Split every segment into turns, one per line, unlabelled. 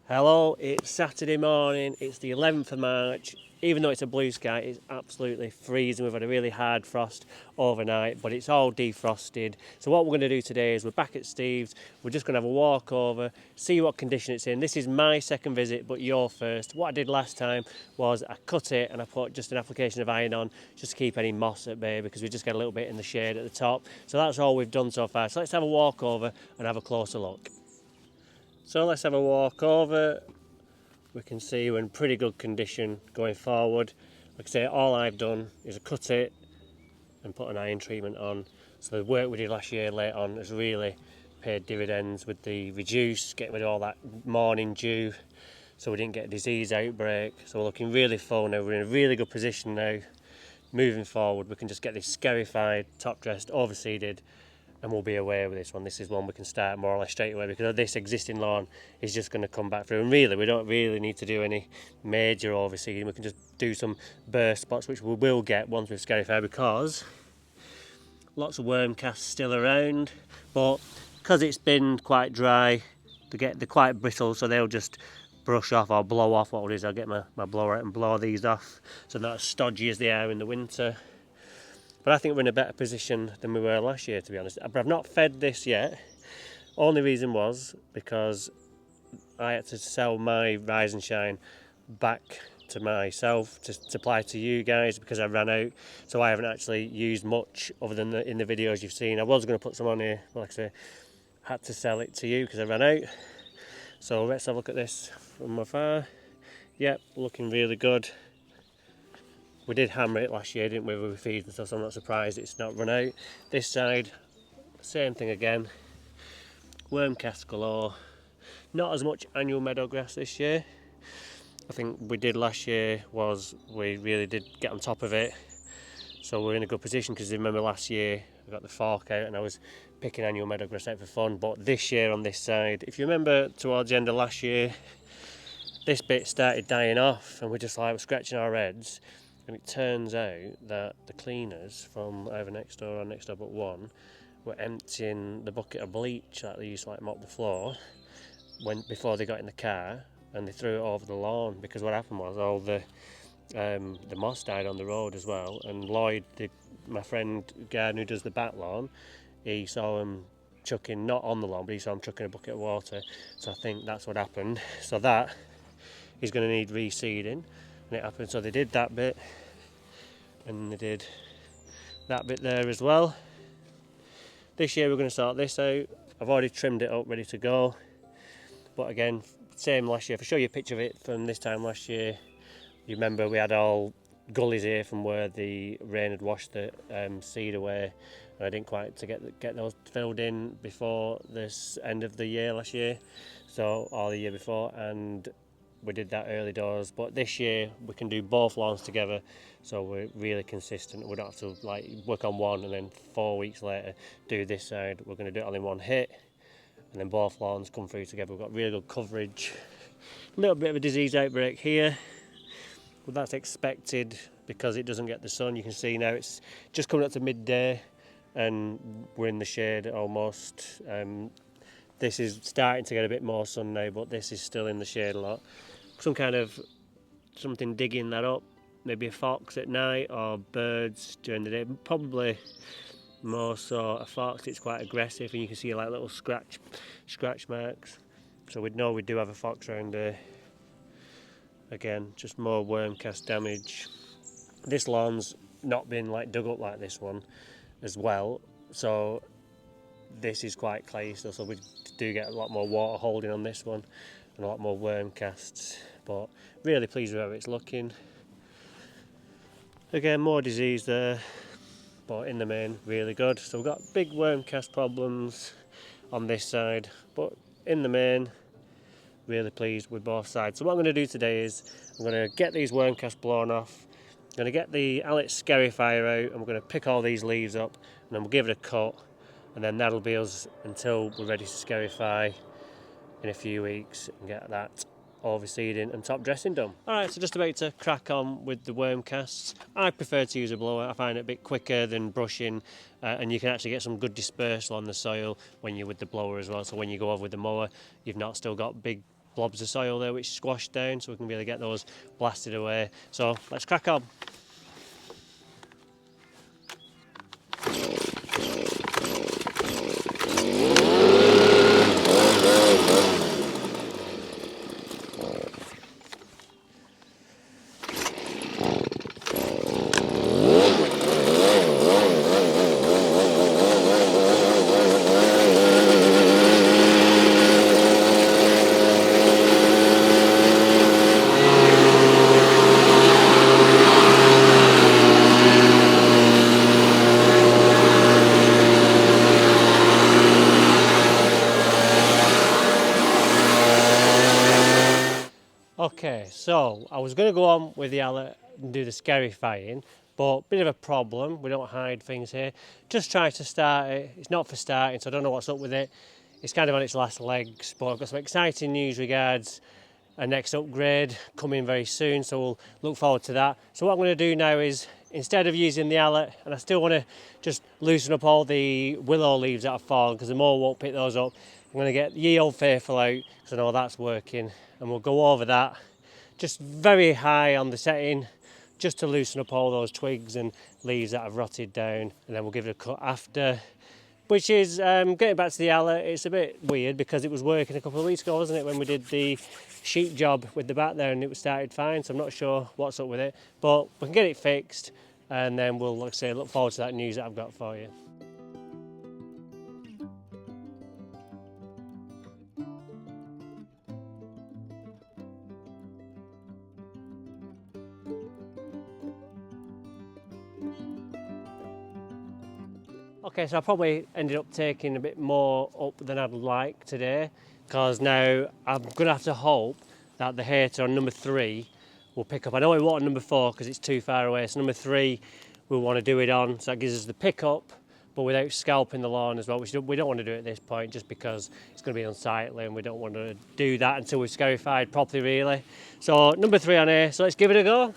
Hello, it's Saturday morning, it's the 11th of March. Even though it's a blue sky, it's absolutely freezing. We've had a really hard frost overnight, but it's all defrosted. So what we're going to do today is we're back at Steve's. We're just going to have a walk over, see what condition it's in. This is my second visit, but your first. What I did last time was I cut it and I put just an application of iron on just to keep any moss at bay, because we just get a little bit in the shade at the top. So that's all we've done so far. So let's have a walk over and have a closer look. So let's have a walk over. We can see we're in pretty good condition going forward. Like I say, all I've done is cut it and put an iron treatment on. So the work we did last year late on has really paid dividends with the reduce, getting rid of all that morning dew, so we didn't get a disease outbreak. So we're looking really full now. We're in a really good position now. Moving forward, we can just get this scarified, top dressed, overseeded, and we'll be away with this one. This is one we can start more or less straight away, because this existing lawn is just going to come back through, and really we don't really need to do any major overseeding. We can just do some burst spots, which we will get once we've scarified, because lots of worm casts still around, but because it's been quite dry, they're quite brittle, so they'll just brush off or blow off. What I'll do is I'll get my blower out and blow these off, so they're not as stodgy as they are in the winter. But I think we're in a better position than we were last year, to be honest. But I've not fed this yet. Only reason was because I had to sell my Rise and Shine back to myself to supply to you guys, because I ran out. So I haven't actually used much other than in the videos you've seen. I was going to put some on here, but like I say, had to sell it to you because I ran out. So let's have a look at this from afar. Yep, looking really good. We did hammer it last year, didn't we, with feeds and stuff, so I'm not surprised it's not run out. This side, same thing again. Worm cast galore. Not as much annual meadowgrass this year. I think we did last year was we really did get on top of it. So we're in a good position, because remember last year I got the fork out and I was picking annual meadowgrass out for fun. But this year on this side, if you remember towards the end of last year, this bit started dying off and we're just like, we're scratching our heads. And it turns out that the cleaners from either next door or next door but one were emptying the bucket of bleach that they used to like mop the floor before they got in the car, and they threw it over the lawn, because what happened was all the moss died on the road as well. And Lloyd, my friend gardener who does the back lawn, he saw him chucking, not on the lawn, but he saw him chucking a bucket of water. So I think that's what happened. So that is going to need reseeding. And it happened, so they did that bit, and they did that bit there as well. This year we're going to sort this out. I've already trimmed it up, ready to go. But again, same last year. If I show you a picture of it from this time last year, you remember we had all gullies here from where the rain had washed the seed away, and I didn't quite to get those filled in before this end of the year last year, or the year before, and we did that early doors. But this year we can do both lawns together, so we're really consistent. We don't have to like work on one and then 4 weeks later do this side. We're going to do it all in one hit, and then both lawns come through together. We've got really good coverage. A little bit of a disease outbreak here, but that's expected because it doesn't get the sun. You can see now it's just coming up to midday and we're in the shade almost. This is starting to get a bit more sun now, but this is still in the shade a lot. Something digging that up, maybe a fox at night or birds during the day. Probably more so a fox. It's quite aggressive, and you can see like little scratch marks. So we'd know we do have a fox around here. Again, just more worm cast damage. This lawn's not been like dug up like this one as well, so this is quite clay still, so we do get a lot more water holding on this one and a lot more worm casts. But really pleased with how it's looking. Again, more disease there, but in the main really good. So we've got big worm cast problems on this side, but in the main really pleased with both sides. So what I'm going to do today is I'm going to get these worm casts blown off. I'm going to get the Alex scarifier out, and we're going to pick all these leaves up, and then we'll give it a cut, and then that'll be us until we're ready to scarify in a few weeks and get that overseeding and top dressing done. Alright, so just about to crack on with the worm casts. I prefer to use a blower. I find it a bit quicker than brushing, and you can actually get some good dispersal on the soil when you're with the blower as well. So when you go over with the mower, you've not still got big blobs of soil there which squashed down, so we can really get those blasted away. So let's crack on. Okay, so I was going to go on with the outlet and do the scarifying, but bit of a problem. We don't hide things here. Just try to start it. It's not for starting, so I don't know what's up with it. It's kind of on its last legs, but I've got some exciting news regards a next upgrade coming very soon, so we'll look forward to that. So what I'm going to do now is, instead of using the outlet, and I still want to just loosen up all the willow leaves that have fallen because the mower won't pick those up, I'm going to get Ye Old Faithful out because I know that's working, and we'll go over that just very high on the setting just to loosen up all those twigs and leaves that have rotted down, and then we'll give it a cut after. Which is, getting back to the outlet, it's a bit weird because it was working a couple of weeks ago, wasn't it, when we did the sheep job with the back there, and it was started fine, so I'm not sure what's up with it, but we can get it fixed, and then we'll, like I say, look forward to that news that I've got for you. Okay, so I probably ended up taking a bit more up than I'd like today, because now I'm going to have to hope that the hater on number 3 will pick up. I know we want number 4 because it's too far away, so number 3 we'll want to do it on, so that gives us the pickup, but without scalping the lawn as well, which we don't want to do at this point just because it's going to be unsightly and we don't want to do that until we've scarified properly, really. So number 3 on here, so let's give it a go.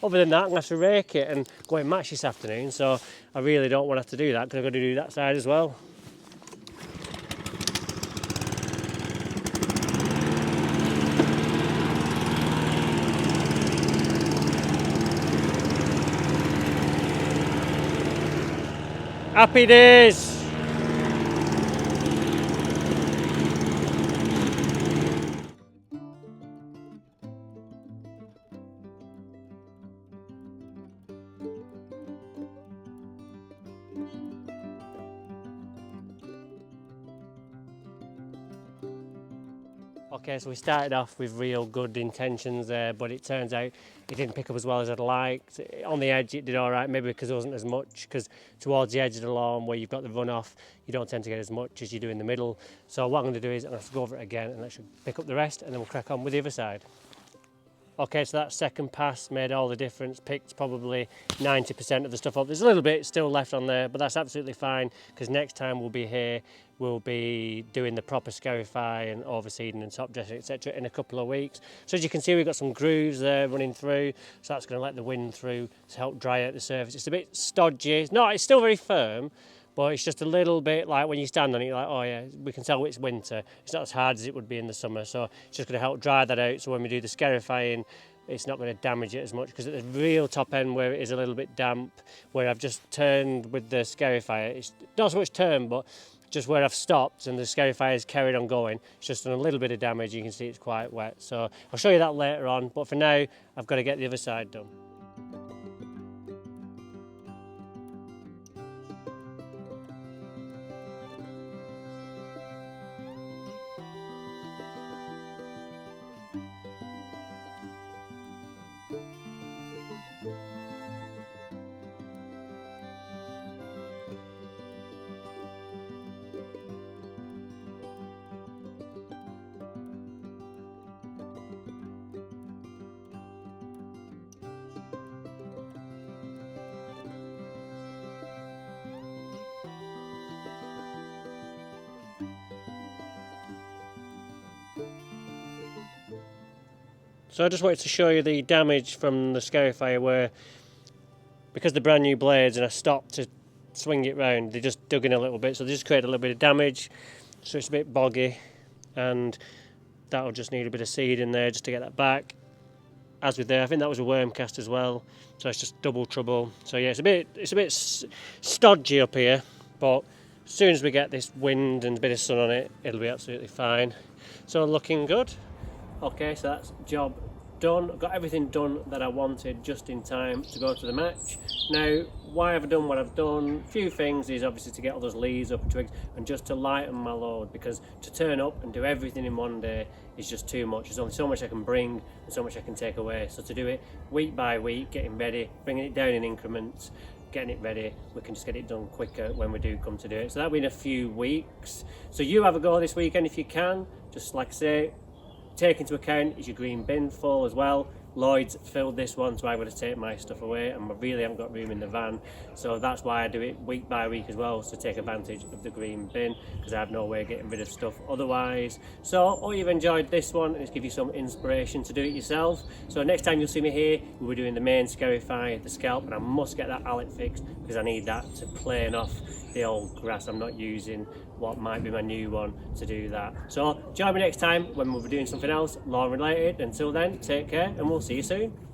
Other than that, I'm going to have to rake it and go and match this afternoon, so I really don't want to have to do that because I've got to do that side as well. Happy days! Okay, so we started off with real good intentions there, but it turns out it didn't pick up as well as I'd liked. On the edge it did all right, maybe because there wasn't as much, because towards the edge of the lawn where you've got the runoff, you don't tend to get as much as you do in the middle. So what I'm going to do is I'm going to go over it again and that should pick up the rest, and then we'll crack on with the other side. Okay, so that second pass made all the difference, picked probably 90% of the stuff up. There's a little bit still left on there, but that's absolutely fine, because next time we'll be here, we'll be doing the proper scarify and overseeding and top dressing, etc. in a couple of weeks. So as you can see, we've got some grooves there running through, so that's going to let the wind through to help dry out the surface. It's a bit stodgy. It's still very firm, but it's just a little bit like when you stand on it, you're like, oh yeah, we can tell it's winter. It's not as hard as it would be in the summer, so it's just going to help dry that out, so when we do the scarifying, it's not going to damage it as much, because at the real top end where it is a little bit damp, where I've just turned with the scarifier, it's not so much turned, but just where I've stopped and the scarifier's carried on going, it's just done a little bit of damage. You can see it's quite wet, so I'll show you that later on, but for now I've got to get the other side done. So I just wanted to show you the damage from the scarifier, where because they're brand new blades and I stopped to swing it round, they just dug in a little bit, so they just created a little bit of damage, so it's a bit boggy, and that'll just need a bit of seed in there just to get that back. As with there, I think that was a worm cast as well, so it's just double trouble. So yeah, it's a bit stodgy up here, but as soon as we get this wind and a bit of sun on it, it'll be absolutely fine. So looking good. Okay, so that's job done. I've got everything done that I wanted just in time to go to the match. Now, why have I done what I've done? A few things is obviously to get all those leaves up and twigs and just to lighten my load, because to turn up and do everything in one day is just too much. There's only so much I can bring and so much I can take away. So to do it week by week, getting ready, bringing it down in increments, getting it ready, we can just get it done quicker when we do come to do it. So that'll be in a few weeks. So you have a go this weekend if you can. Just like I say, take into account, is your green bin full as well? Lloyd's filled this one, so I've got to take my stuff away, and I really haven't got room in the van, so that's why I do it week by week as well, to take advantage of the green bin, because I have no way of getting rid of stuff otherwise. So hope you've enjoyed this one, and it's give you some inspiration to do it yourself. So next time you'll see me here, we'll be doing the main scarify of the scalp, and I must get that allet fixed because I need that to plane off the old grass. I'm not using what might be my new one to do that. So join me next time when we'll be doing something else lawn related. Until then, take care and we'll see you soon.